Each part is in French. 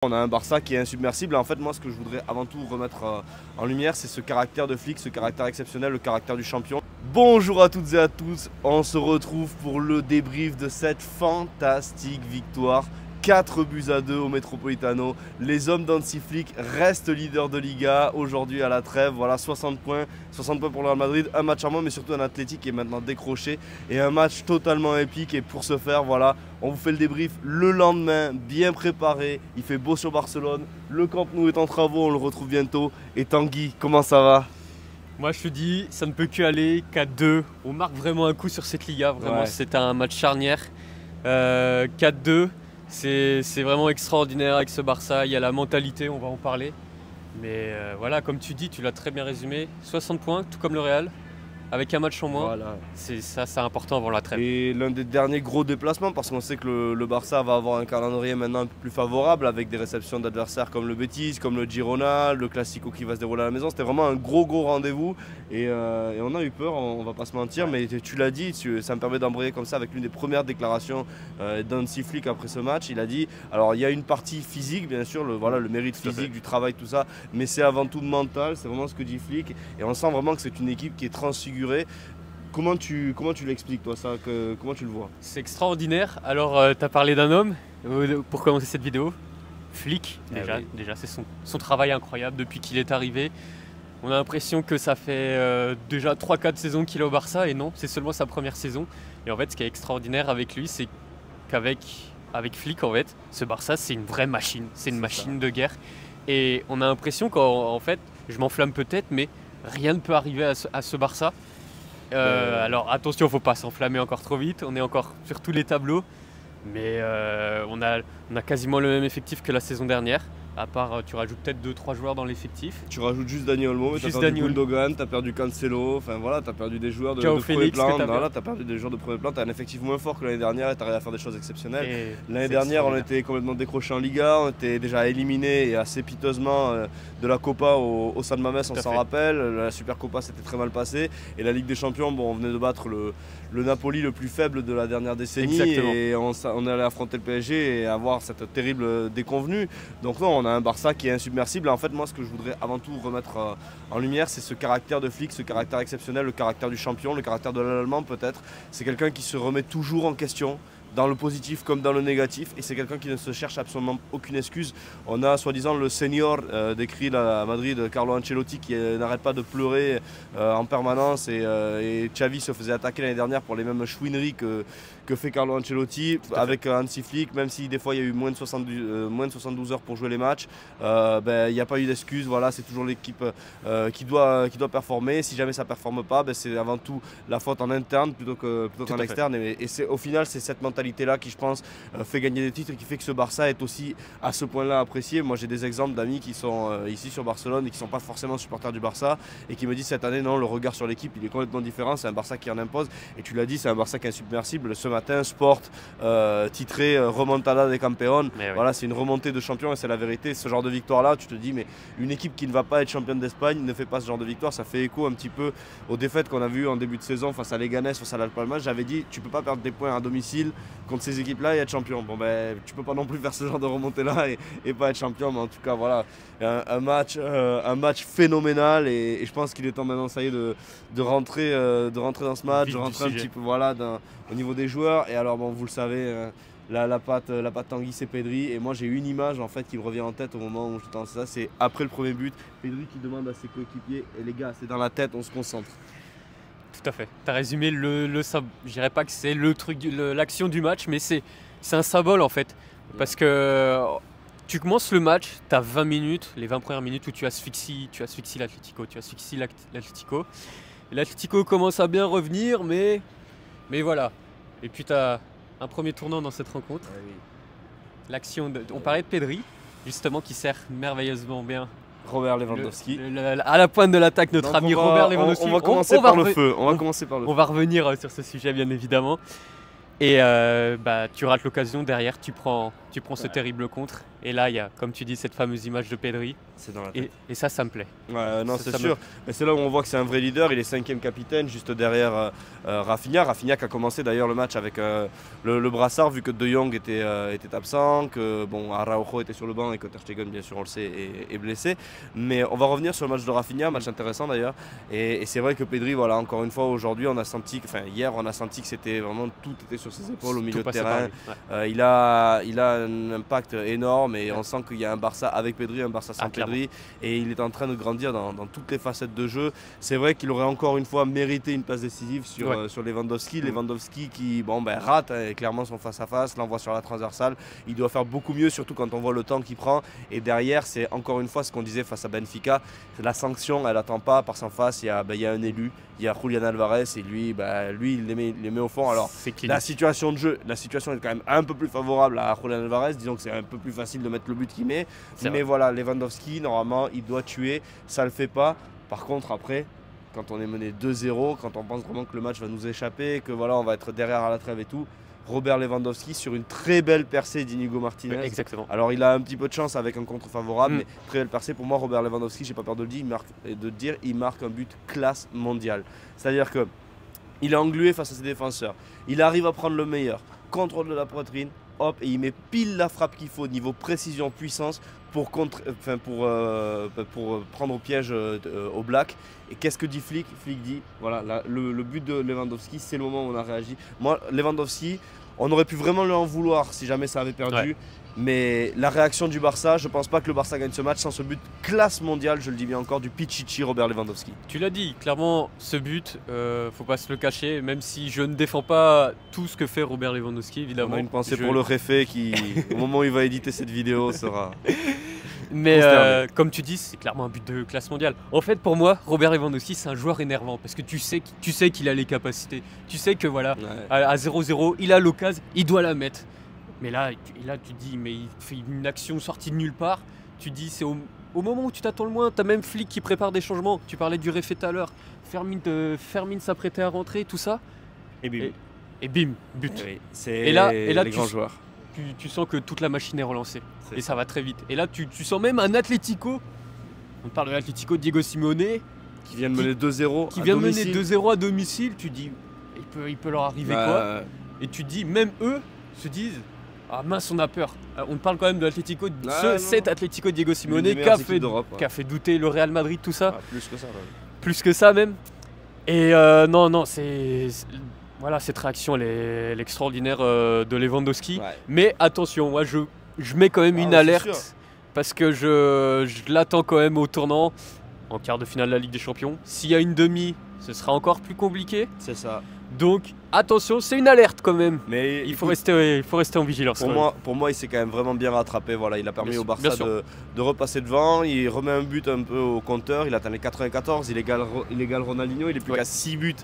On a un Barça qui est insubmersible. En fait, moi, ce que je voudrais avant tout remettre en lumière, c'est ce caractère de flic, ce caractère exceptionnel, le caractère du champion. Bonjour à toutes et à tous, on se retrouve pour le débrief de cette fantastique victoire. 4-2 au Metropolitano. Les hommes d'Hansi Flick restent leaders de Liga aujourd'hui à la trêve. Voilà, 60 points pour le Real Madrid. Un match en moins, mais surtout un Athletic qui est maintenant décroché. Et un match totalement épique. Et pour ce faire, voilà, on vous fait le débrief le lendemain, bien préparé. Il fait beau sur Barcelone. Le Camp Nou est en travaux, on le retrouve bientôt. Et Tanguy, comment ça va? Moi je te dis, ça ne peut que aller. 4-2. On marque vraiment un coup sur cette Liga. Vraiment, c'est un match charnière. 4-2. C'est vraiment extraordinaire avec ce Barça, il y a la mentalité, on va en parler. Mais voilà, comme tu dis, tu l'as très bien résumé, 60 points, tout comme le Real, avec un match en moins. Voilà. C'est important avant la trêve. Et l'un des derniers gros déplacements, parce qu'on sait que le Barça va avoir un calendrier maintenant un peu plus favorable, avec des réceptions d'adversaires comme le Betis, comme le Girona, le Classico qui va se dérouler à la maison. C'était vraiment un gros rendez-vous et on a eu peur, on va pas se mentir, mais tu l'as dit, ça me permet d'embrayer comme ça avec l'une des premières déclarations d'Hansi Flick après ce match. Il a dit, alors il y a une partie physique bien sûr, le mérite physique, du travail, tout ça, mais c'est avant tout mental, c'est vraiment ce que dit Flick, et on sent vraiment que c'est une équipe qui est transfigurée. Comment tu l'expliques toi ça, comment tu le vois? C'est extraordinaire. Alors tu as parlé d'un homme pour commencer cette vidéo, Flick, déjà c'est son travail incroyable depuis qu'il est arrivé. On a l'impression que ça fait déjà 3-4 saisons qu'il est au Barça, et non, c'est seulement sa première saison. Et en fait ce qui est extraordinaire avec lui, c'est qu'avec Flick, en fait, ce Barça c'est une vraie machine, c'est une machine de guerre. Et on a l'impression qu'en fait, je m'enflamme peut-être, mais rien ne peut arriver à ce Barça. Alors attention, faut pas s'enflammer encore trop vite, on est encore sur tous les tableaux, mais on a quasiment le même effectif que la saison dernière, à part tu rajoutes peut-être 2-3 joueurs dans l'effectif. Tu rajoutes juste Dani Olmo, tu as perdu Gundogan, tu as perdu Cancelo, enfin voilà, tu as perdu des joueurs de premier plan, voilà, tu as perdu des joueurs de premier plan, tu as un effectif moins fort que l'année dernière et tu arrives à faire des choses exceptionnelles. L'année dernière on était complètement décroché en Liga, on était déjà éliminé et assez piteusement de la Copa au San Mamés, on s'en rappelle, la Super Copa s'était très mal passée, et la Ligue des Champions, bon, on venait de battre le Napoli le plus faible de la dernière décennie. Exactement. Et on est allé affronter le PSG et avoir cette terrible déconvenue. Donc non, on a un Barça qui est insubmersible. En fait, moi, ce que je voudrais avant tout remettre en lumière, c'est ce caractère de flic, ce caractère exceptionnel, le caractère du champion, le caractère de l'Allemand peut-être. C'est quelqu'un qui se remet toujours en question, dans le positif comme dans le négatif, et c'est quelqu'un qui ne se cherche absolument aucune excuse. On a soi-disant le senior décrit à Madrid, Carlo Ancelotti, qui n'arrête pas de pleurer en permanence, et Xavi se faisait attaquer l'année dernière pour les mêmes chouineries que fait Carlo Ancelotti avec Hansi Flick. Même si des fois il y a eu moins de 72 heures pour jouer les matchs, il n'y a pas eu d'excuse. Voilà, c'est toujours l'équipe qui doit performer. Si jamais ça ne performe pas, c'est avant tout la faute en interne plutôt qu'en externe, et au final c'est cette mentalité là qui, je pense, fait gagner des titres et qui fait que ce Barça est aussi à ce point là apprécié. Moi j'ai des exemples d'amis qui sont ici sur Barcelone et qui ne sont pas forcément supporters du Barça et qui me disent cette année non, le regard sur l'équipe il est complètement différent, c'est un Barça qui en impose, et tu l'as dit, c'est un Barça qui est insubmersible. Ce matin, Sport titré Remontada des Campeón, voilà, c'est une remontée de champion et c'est la vérité. Ce genre de victoire là, tu te dis, mais une équipe qui ne va pas être championne d'Espagne ne fait pas ce genre de victoire. Ça fait écho un petit peu aux défaites qu'on a vues en début de saison face à Leganés, face à Las Palmas. J'avais dit, tu peux pas perdre des points à domicile contre ces équipes là et être champion. Bon tu peux pas non plus faire ce genre de remontée là et pas être champion, mais en tout cas voilà, un match phénoménal, et je pense qu'il est temps maintenant, ça y est, de rentrer dans ce match, de rentrer un petit peu au niveau des joueurs. Et alors bon, vous le savez, la patte Tanguy, c'est Pedri, et moi j'ai une image en fait qui me revient en tête au moment où je tente ça, c'est après le premier but, Pedri qui demande à ses coéquipiers, et les gars, c'est dans la tête, on se concentre. Tout à fait, tu as résumé je dirais pas que c'est le truc, l'action du match, mais c'est un symbole en fait, parce que tu commences le match, tu as 20 minutes, les 20 premières minutes où tu asphyxies l'Atlético, et l'Atlético commence à bien revenir, mais voilà. Et puis tu as un premier tournant dans cette rencontre. L'action, on parlait de Pedri, justement, qui sert merveilleusement bien Robert Lewandowski. À la pointe de l'attaque, notre ami Robert Lewandowski. On va commencer par le feu. On va revenir sur ce sujet, bien évidemment. Et tu rates l'occasion, derrière, tu prends tu prends ce terrible contre. Et là, il y a, comme tu dis, cette fameuse image de Pedri. C'est dans la tête. Et ça me plaît. Ouais, non, c'est sûr. Mais c'est là où on voit que c'est un vrai leader. Il est 5e capitaine, juste derrière Rafinha. Rafinha qui a commencé d'ailleurs le match avec le brassard, vu que De Jong était absent, que Araujo était sur le banc et que Ter Stegen, bien sûr, on le sait, est blessé. Mais on va revenir sur le match de Rafinha, match intéressant d'ailleurs. Et c'est vrai que Pedri, voilà, encore une fois, aujourd'hui, hier, on a senti que c'était vraiment tout était sur ses épaules au milieu de terrain. Il a un impact énorme et on sent qu'il y a un Barça avec Pedri, un Barça sans Pedri. Et il est en train de grandir dans toutes les facettes de jeu. C'est vrai qu'il aurait encore une fois mérité une place décisive sur Lewandowski. Lewandowski qui rate clairement son face-à-face, l'envoie sur la transversale. Il doit faire beaucoup mieux, surtout quand on voit le temps qu'il prend. Et derrière, c'est encore une fois ce qu'on disait face à Benfica. La sanction, elle n'attend pas. Par en face, il y a un élu. Il y a Julián Alvarez et lui, il les met au fond. Alors, la situation est quand même un peu plus favorable à Julián Alvarez. Disons que c'est un peu plus facile de mettre le but qu'il met. Mais voilà, Lewandowski, normalement, il doit tuer. Ça ne le fait pas. Par contre, après, quand on est mené 2-0, quand on pense vraiment que le match va nous échapper, que voilà, on va être derrière à la trêve et tout, Robert Lewandowski sur une très belle percée d'Inigo Martinez. Exactement. Alors il a un petit peu de chance avec un contre favorable, mais très belle percée. Pour moi, Robert Lewandowski, j'ai pas peur de le dire, il marque un but classe mondiale. C'est-à-dire que il est englué face à ses défenseurs. Il arrive à prendre le meilleur, contrôle de la poitrine, hop, et il met pile la frappe qu'il faut niveau précision, puissance pour prendre au piège au Black. Et qu'est-ce que dit Flick? Flick dit, voilà, le but de Lewandowski, c'est le moment où on a réagi. Moi, Lewandowski, on aurait pu vraiment lui en vouloir si jamais ça avait perdu. Mais la réaction du Barça, je pense pas que le Barça gagne ce match sans ce but classe mondiale, je le dis bien encore, du Pichichi Robert Lewandowski. Tu l'as dit, clairement, ce but, faut pas se le cacher, même si je ne défends pas tout ce que fait Robert Lewandowski, évidemment. On a une pensée pour le réfé qui, au moment où il va éditer cette vidéo, sera... Mais comme tu dis, c'est clairement un but de classe mondiale. En fait, pour moi, Robert Lewandowski, c'est un joueur énervant parce que tu sais qu'il a les capacités. Tu sais que voilà, à 0-0, il a l'occasion, il doit la mettre. Mais là, tu dis, mais il fait une action sortie de nulle part. Tu dis, c'est au moment où tu t'attends le moins. Tu as même Flick qui prépare des changements. Tu parlais du réfé tout à l'heure. Fermine s'apprêtait à rentrer, tout ça. Et bim. Et bim, but. Oui, et là, les grands joueurs. Tu sens que toute la machine est relancée. Et ça va très vite. Et là, tu sens même un Atlético. On parle de l'Atlético de Diego Simeone. Qui vient de mener 2-0 Qui vient de mener 2-0 à domicile. Tu dis, il peut leur arriver quoi. Et tu dis, même eux se disent, ah mince, on a peur. On parle quand même de l'Atlético, cet Atlético Diego Simeone qui a fait douter le Real Madrid, tout ça. Plus que ça. Plus que ça même. Et non, voilà, cette réaction, elle est extraordinaire de Lewandowski. Mais attention, moi je mets quand même une alerte parce que je l'attends quand même au tournant en quart de finale de la Ligue des Champions. S'il y a une demi, ce sera encore plus compliqué. C'est ça. Donc attention, c'est une alerte quand même. Mais il faut rester en vigilance. Pour moi, il s'est quand même vraiment bien rattrapé. Voilà, il a permis au Barça de repasser devant. Il remet un but un peu au compteur. Il atteint les 94. Il égale Ronaldinho. Il est plus qu'à 6 buts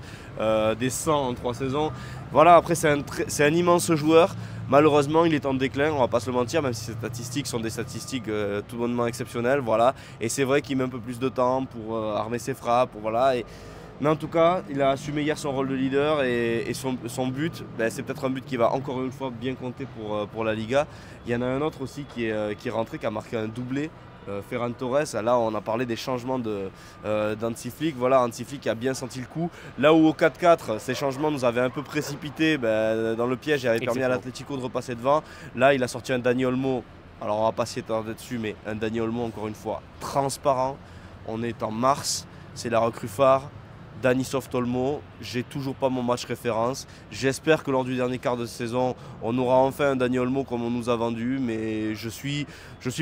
des 100 en 3 saisons. Voilà, après c'est un immense joueur. Malheureusement, il est en déclin, on va pas se le mentir, même si ces statistiques sont des statistiques tout bonnement exceptionnelles. Voilà. Et c'est vrai qu'il met un peu plus de temps pour armer ses frappes. Mais en tout cas, il a assumé hier son rôle de leader et son but, c'est peut-être un but qui va encore une fois bien compter pour la Liga. Il y en a un autre aussi qui est rentré, qui a marqué un doublé, Ferran Torres. Là, on a parlé des changements d'Hansi Flick. Voilà, Hansi Flick a bien senti le coup. Là où au 4-4, ces changements nous avaient un peu précipité dans le piège et avaient permis à l'Atlético de repasser devant. Là, il a sorti un Dani Olmo. Alors, on va pas s'y attarder dessus, mais un Dani Olmo, encore une fois, transparent. On est en mars, c'est la recrue phare. Dani Soft Olmo, j'ai toujours pas mon match référence. J'espère que lors du dernier quart de saison, on aura enfin un Dani Olmo comme on nous a vendu. Mais je suis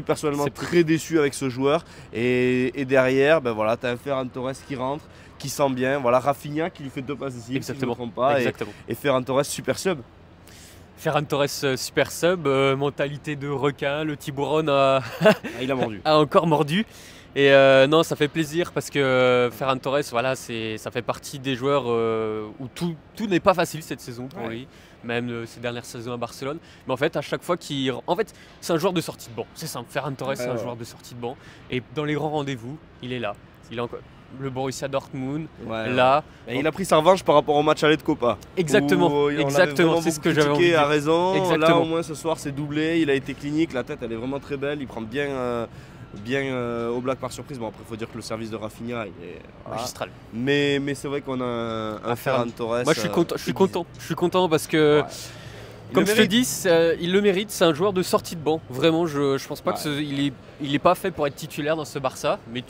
personnellement très déçu avec ce joueur. Et derrière, voilà, tu as un Ferran Torres qui rentre, qui sent bien. Voilà, Rafinha qui lui fait 2 passes décisives, si je ne me trompe pas. Et Ferran Torres, super sub. Ferran Torres, super sub, mentalité de requin. Le Tiburon il a mordu. a encore mordu. Et non, ça fait plaisir parce que Ferran Torres, voilà, ça fait partie des joueurs où tout n'est pas facile cette saison pour lui, même ces dernières saisons à Barcelone. Mais en fait, à chaque fois c'est un joueur de sortie de banc. C'est simple, Ferran Torres, c'est un joueur de sortie de banc. Et dans les grands rendez-vous, il est là. le Borussia Dortmund, Et il a pris sa revanche par rapport au match aller de Copa. Exactement, c'est ce que j'avais envie de dire. À raison. Exactement. Là au moins ce soir c'est doublé, il a été clinique, la tête elle est vraiment très belle, il prend bien Oblak par surprise. Bon après il faut dire que le service de Rafinha il est magistral. Mais c'est vrai qu'on a un Ferran Torres. Moi je suis content parce que comme je te dis, il le mérite, c'est un joueur de sortie de banc. Vraiment, je pense pas qu'il est pas fait pour être titulaire dans ce Barça, mais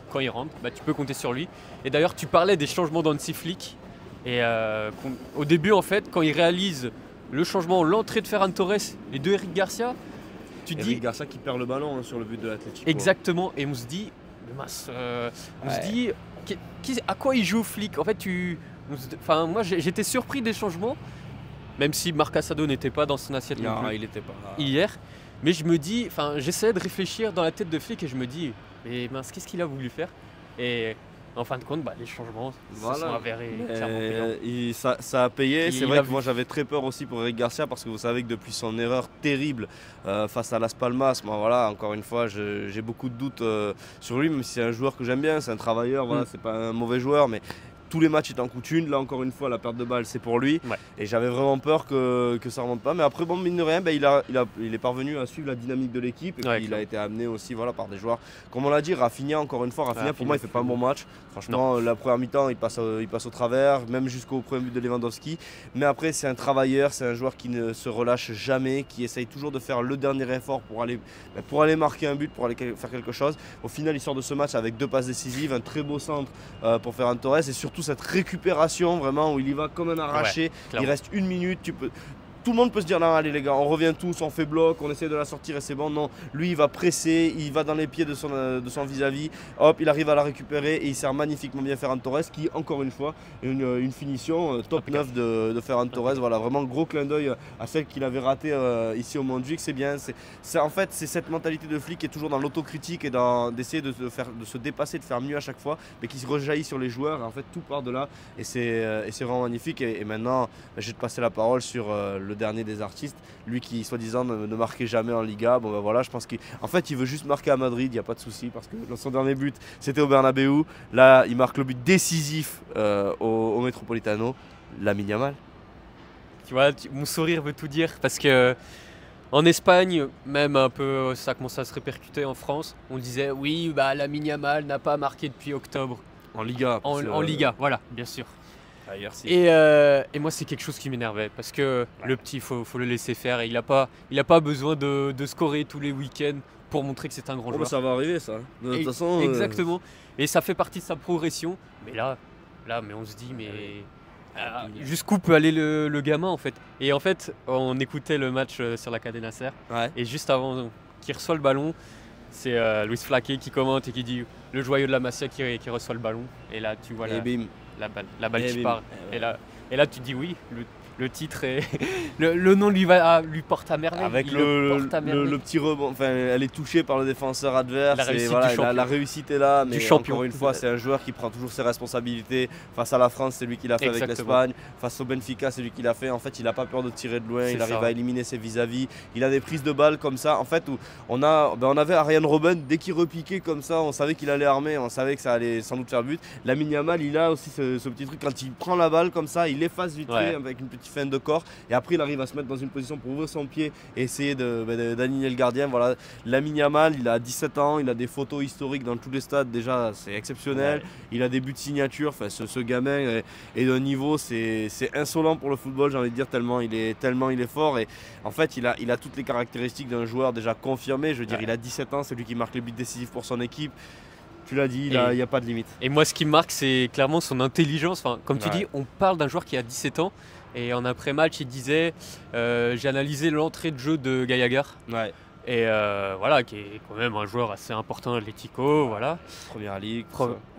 quand il rentre, tu peux compter sur lui. Et d'ailleurs, tu parlais des changements d'Hansi Flick. Et au début, en fait, quand il réalise le changement, l'entrée de Ferran Torres et de Eric Garcia, Eric Garcia qui perd le ballon sur le but de l'Atlético. Exactement, et on se dit, à quoi il joue Flick? En fait, moi j'étais surpris des changements. Même si Marc Assado n'était pas dans son assiette il n'était pas hier. Mais je me dis, j'essayais de réfléchir dans la tête de Flick et je me dis, mais mince, qu'est-ce qu'il a voulu faire? Et en fin de compte, les changements se sont avérés clairement ça a payé. C'est vrai que moi j'avais très peur aussi pour Eric Garcia parce que vous savez que depuis son erreur terrible face à Las Palmas, encore une fois, j'ai beaucoup de doutes sur lui, même si c'est un joueur que j'aime bien, c'est un travailleur, c'est pas un mauvais joueur, mais tous les matchs étaient en coutume. Là encore une fois la perte de balle c'est pour lui et j'avais vraiment peur que ça remonte pas, mais après mine de rien il est parvenu à suivre la dynamique de l'équipe et puis il a été amené aussi par des joueurs comme on l'a dit. Rafinha encore une fois, pour moi il fait pas un bon match franchement. La première mi-temps il passe au travers, même jusqu'au premier but de Lewandowski, mais après c'est un travailleur, c'est un joueur qui ne se relâche jamais, qui essaye toujours de faire le dernier effort pour aller marquer un but, pour aller faire quelque chose. Au final il sort de ce match avec 2 passes décisives, un très beau centre pour Ferran Torres et surtout cette récupération vraiment où il y va comme un arraché. Il reste 1 minute, tout le monde peut se dire non allez les gars on revient tous, on fait bloc, on essaie de la sortir et c'est bon. Non, lui il va presser, il va dans les pieds de son vis-à-vis, hop il arrive à la récupérer et il sert magnifiquement bien Ferran Torres qui encore une fois une finition top 9 de Ferran Torres. Vraiment gros clin d'œil à celle qu'il avait ratée ici au Montjuic. C'est bien, en fait c'est cette mentalité de Flick qui est toujours dans l'autocritique et d'essayer de se dépasser, de faire mieux à chaque fois, mais qui se rejaillit sur les joueurs. En fait tout part de là et c'est vraiment magnifique. Et maintenant je vais te passer la parole sur le dernier des artistes, lui qui soi-disant ne marquait jamais en Liga. Je pense qu'en fait il veut juste marquer à Madrid, il n'y a pas de souci parce que dans son dernier but c'était au Bernabéu. Là il marque le but décisif au Metropolitano, Lamine Yamal. Tu vois, mon sourire veut tout dire parce que en Espagne, même un peu ça commence à se répercuter en France, on disait oui Lamine Yamal n'a pas marqué depuis octobre. En Liga. En Liga, voilà, bien sûr. Et moi c'est quelque chose qui m'énervait parce que le petit faut le laisser faire et il a pas besoin de scorer tous les week-ends pour montrer que c'est un grand joueur. Ça va arriver ça. De toute façon. Exactement. Et ça fait partie de sa progression. Mais là on se dit jusqu'où peut aller le gamin en fait. Et en fait on écoutait le match sur la Cadena Ser et juste avant qu'il reçoit le ballon, c'est Luis Flaque qui commente et qui dit le joyau de la Masia qui reçoit le ballon. Et là tu vois la balle qui part. Et là tu te dis oui, le titre et le nom lui porte à merveille. Avec le petit rebond, elle est touchée par le défenseur adverse. La réussite est là, mais encore une fois c'est un joueur qui prend toujours ses responsabilités. Face à la France c'est lui qui l'a fait avec l'Espagne, face au Benfica c'est lui qui l'a fait. En fait il n'a pas peur de tirer de loin, il arrive à éliminer ses vis-à-vis. Il a des prises de balles comme ça en fait où on avait Arjen Robben, dès qu'il repiquait comme ça on savait qu'il allait armer, on savait que ça allait sans doute faire but. Lamine Yamal il a aussi ce petit truc, quand il prend la balle comme ça il efface vite fait avec une petite fin de corps et après il arrive à se mettre dans une position pour ouvrir son pied et essayer d'aligner le gardien. Lamine Yamal il a 17 ans, il a des photos historiques dans tous les stades, déjà c'est exceptionnel. Il a des buts de signature, ce gamin est d'un niveau, c'est insolent pour le football, j'ai envie de dire, tellement il est fort. Et en fait il a toutes les caractéristiques d'un joueur déjà confirmé. Je veux dire il a 17 ans, c'est lui qui marque les buts décisifs pour son équipe. Tu l'as dit, il n'y a pas de limite. Et moi ce qui me marque c'est clairement son intelligence. Comme tu dis, on parle d'un joueur qui a 17 ans et en après-match il disait j'ai analysé l'entrée de jeu de Gallagher. Et qui est quand même un joueur assez important à l'Atlético. Première ligue.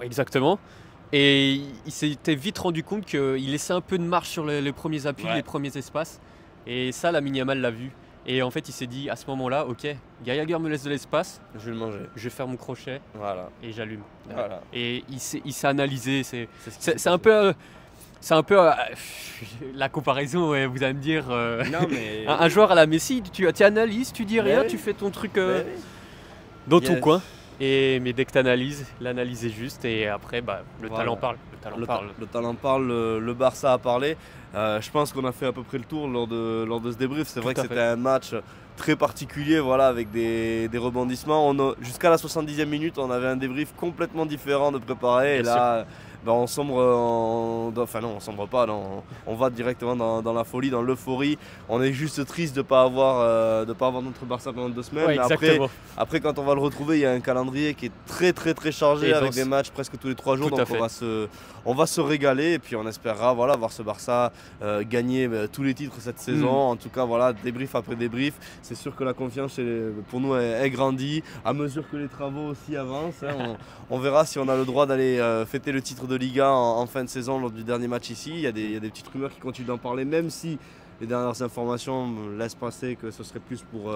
Exactement. Et il s'était vite rendu compte qu'il laissait un peu de marge sur les premiers appuis, les premiers espaces. Et ça, Lamine Yamal l'a vu. Et en fait, il s'est dit à ce moment-là, ok, Gallagher me laisse de l'espace, je vais le manger. Je vais faire mon crochet et j'allume. Et il s'est analysé. C'est un peu la comparaison, vous allez me dire. Non, mais... un joueur à la Messi, tu analyses, tu dis rien, tu fais ton truc dans ton coin. Mais dès que tu analyses, l'analyse est juste et après le talent parle. Le talent parle, le Barça a parlé. Je pense qu'on a fait à peu près le tour lors de ce débrief. C'est vrai que c'était un match très particulier, voilà, avec des rebondissements. Jusqu'à la 70e minute, on avait un débrief complètement différent de préparé. Et là, on sombre, enfin non, on sombre pas, non, on va directement dans la folie, dans l'euphorie. On est juste triste de ne pas avoir notre Barça pendant 2 semaines. Ouais, après, quand on va le retrouver, il y a un calendrier qui est très très très chargé avec des matchs presque tous les 3 jours. Donc on va se régaler et puis on espérera voir ce Barça gagner tous les titres cette saison. En tout cas, voilà, débrief après débrief. C'est sûr que la confiance pour nous est grandie à mesure que les travaux aussi avancent. On verra si on a le droit d'aller fêter le titre de Liga en fin de saison lors du dernier match ici. Il y a des petites rumeurs qui continuent d'en parler, même si les dernières informations me laissent penser que ce serait plus pour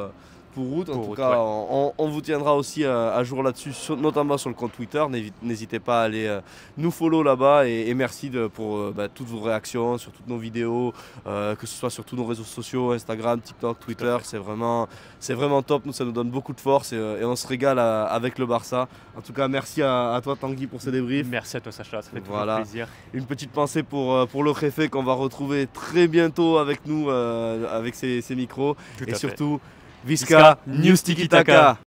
août. En tout cas, on vous tiendra aussi à jour là-dessus, notamment sur le compte Twitter. N'hésitez pas à aller nous follow là-bas et merci pour toutes vos réactions sur toutes nos vidéos, que ce soit sur tous nos réseaux sociaux, Instagram, TikTok, Twitter. C'est vraiment top. Nous, ça nous donne beaucoup de force et on se régale avec le Barça. En tout cas, merci à toi Tanguy pour ce débrief. Merci à toi Sacha, ça fait toujours plaisir. Une petite pensée pour le préfet qu'on va retrouver très bientôt avec nous, avec ses micros. Et surtout, Visca News Tiki Taka.